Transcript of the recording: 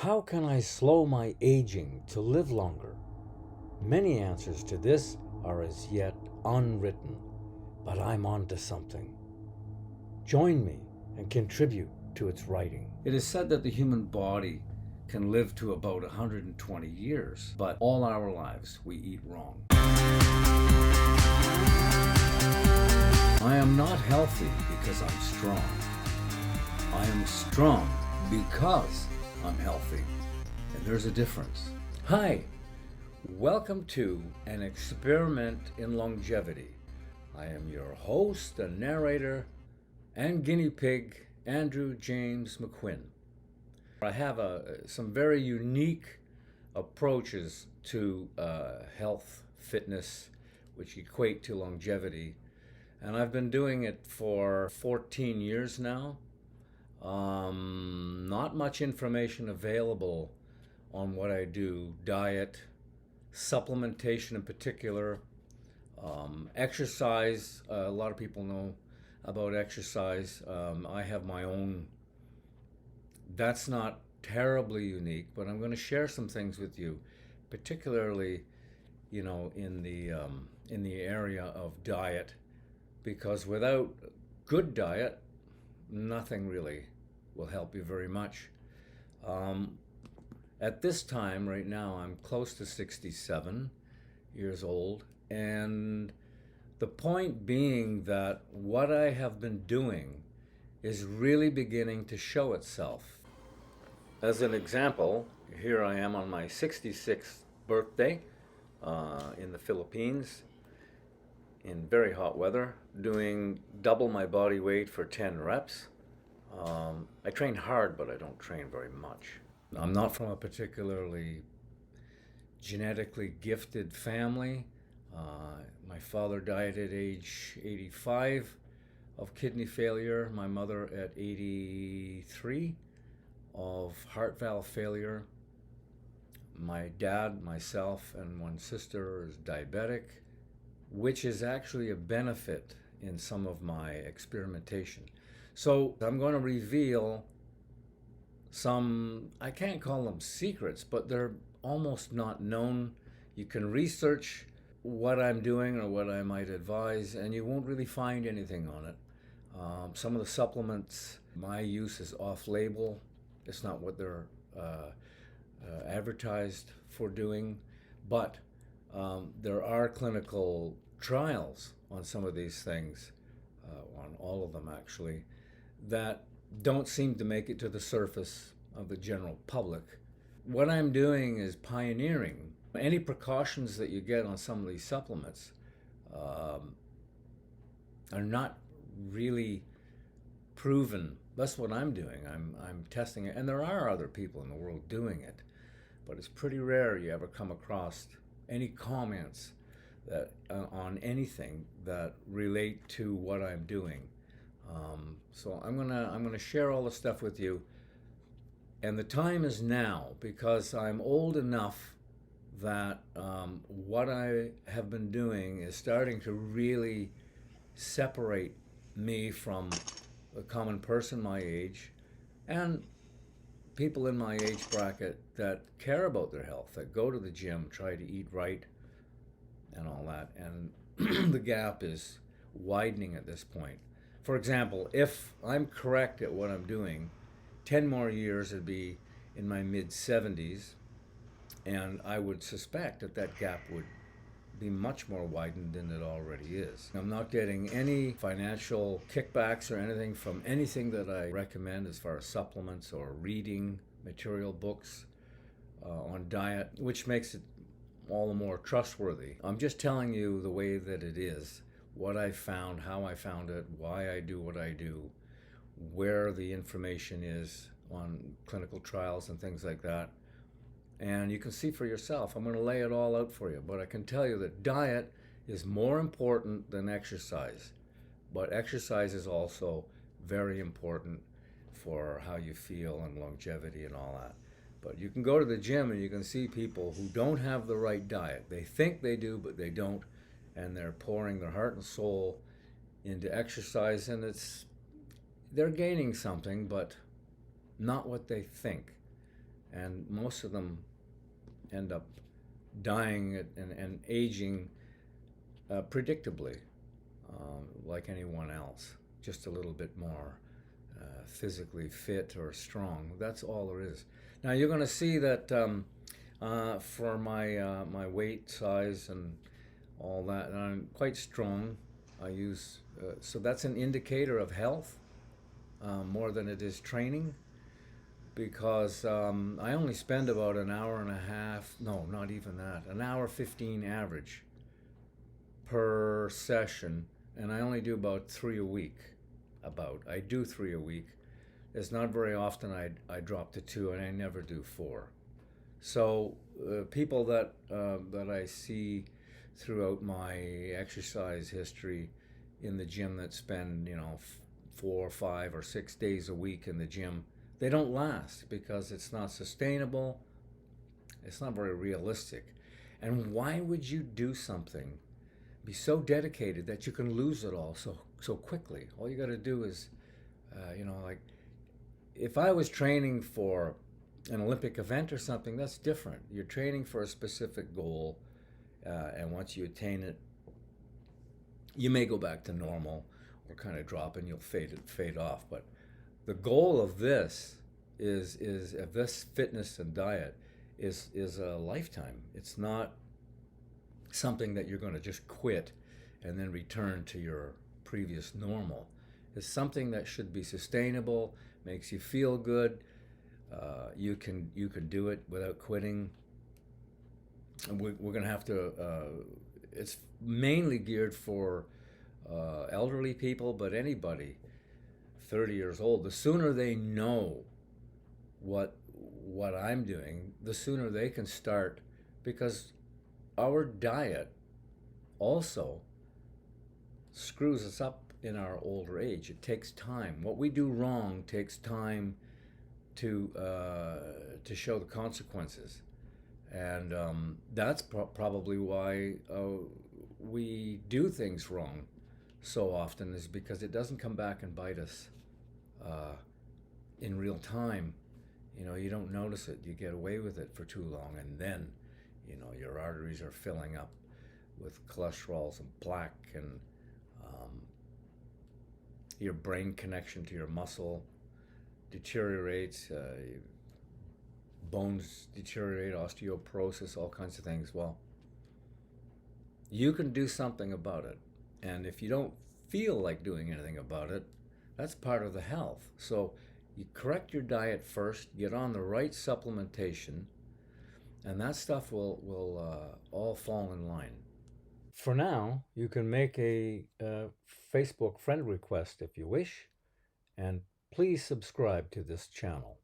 How can I slow my aging to live longer? Many answers to this are as yet unwritten, but I'm onto something. Join me and contribute to its writing. It is said that the human body can live to about 120 years, but all our lives we eat wrong. I am not healthy because I'm strong. I am strong because I'm healthy. And there's a difference. Hi, welcome to An Experiment in Longevity. I am your host and narrator and guinea pig, Andrew James McQuinn. I have some very unique approaches to health, fitness, which equate to longevity. And I've been doing it for 14 years now. Not much information available on what I do, diet, supplementation in particular, exercise. A lot of people know about exercise. I have my own. That's not terribly unique, but I'm going to share some things with you, particularly, in the area of diet, because without good diet, nothing really will help you very much. At this time, right now, I'm close to 67 years old, and the point being that what I have been doing is really beginning to show itself. As an example, here I am on my 66th birthday in the Philippines in very hot weather, doing double my body weight for 10 reps. I train hard, but I don't train very much. I'm not from a particularly genetically gifted family. My father died at age 85 of kidney failure, my mother at 83 of heart valve failure. My dad, myself, and one sister is diabetic, which is actually a benefit in some of my experimentation. So I'm going to reveal some, I can't call them secrets, but they're almost not known. You can research what I'm doing or what I might advise, and you won't really find anything on it. Some of the supplements, my use is off-label. It's not what they're advertised for doing, but there are clinical trials on some of these things, on all of them actually, that don't seem to make it to the surface of the general public. What I'm doing is pioneering. Any precautions that you get on some of these supplements are not really proven. That's what I'm doing. I'm testing it, and there are other people in the world doing it, but it's pretty rare you ever come across any comments that on anything that relate to what I'm doing. So I'm gonna share all the stuff with you, and the time is now, because I'm old enough that what I have been doing is starting to really separate me from a common person my age and people in my age bracket that care about their health, that go to the gym, try to eat right and all that. And the gap is widening at this point. For example, if I'm correct at what I'm doing, 10 more years would be in my mid-70s, and I would suspect that that gap would be much more widened than it already is. I'm not getting any financial kickbacks or anything from anything that I recommend as far as supplements or reading material, books on diet, which makes it all the more trustworthy. I'm just telling you the way that it is, what I found, how I found it, why I do what I do, where the information is on clinical trials and things like that. And you can see for yourself. I'm going to lay it all out for you. But I can tell you that diet is more important than exercise. But exercise is also very important for how you feel and longevity and all that. But you can go to the gym and you can see people who don't have the right diet. They think they do, but they don't. And they're pouring their heart and soul into exercise. And they're gaining something, but not what they think. and most of them end up dying and aging predictably, like anyone else, just a little bit more physically fit or strong. That's all there is. Now you're going to see that for my weight size and all that, and I'm quite strong. I use so that's an indicator of health more than it is training, because I only spend about an hour and a half, no, not even that, an hour 15 average per session, and I only do about three a week. I do three a week. It's not very often I drop to two, and I never do four. So people that I see throughout my exercise history in the gym that spend 4, 5, or 6 days a week in the gym, they don't last because it's not sustainable. It's not very realistic. And why would you do something, be so dedicated that you can lose it all so quickly? All you got to do is, like if I was training for an Olympic event or something, that's different. You're training for a specific goal, and once you attain it, you may go back to normal or kind of drop and you'll fade off. But the goal of this is of this fitness and diet is a lifetime. It's not something that you're going to just quit and then return to your previous normal. It's something that should be sustainable, makes you feel good. You can do it without quitting. We're going to have to. It's mainly geared for elderly people, but anybody 30 years old. The sooner they know what what I'm doing, the sooner they can start, because our diet also screws us up in our older age. It takes time. What we do wrong takes time to show the consequences, and that's probably why we do things wrong so often, is because it doesn't come back and bite us uh, in real time. You don't notice it. You get away with it for too long, and then your arteries are filling up with cholesterols and plaque, and um, your brain connection to your muscle deteriorates, bones deteriorate, osteoporosis, all kinds of things. Well, you can do something about it. And if you don't feel like doing anything about it, that's part of the health. So you correct your diet first, get on the right supplementation, and that stuff will all fall in line. For now, you can make a Facebook friend request if you wish, and please subscribe to this channel.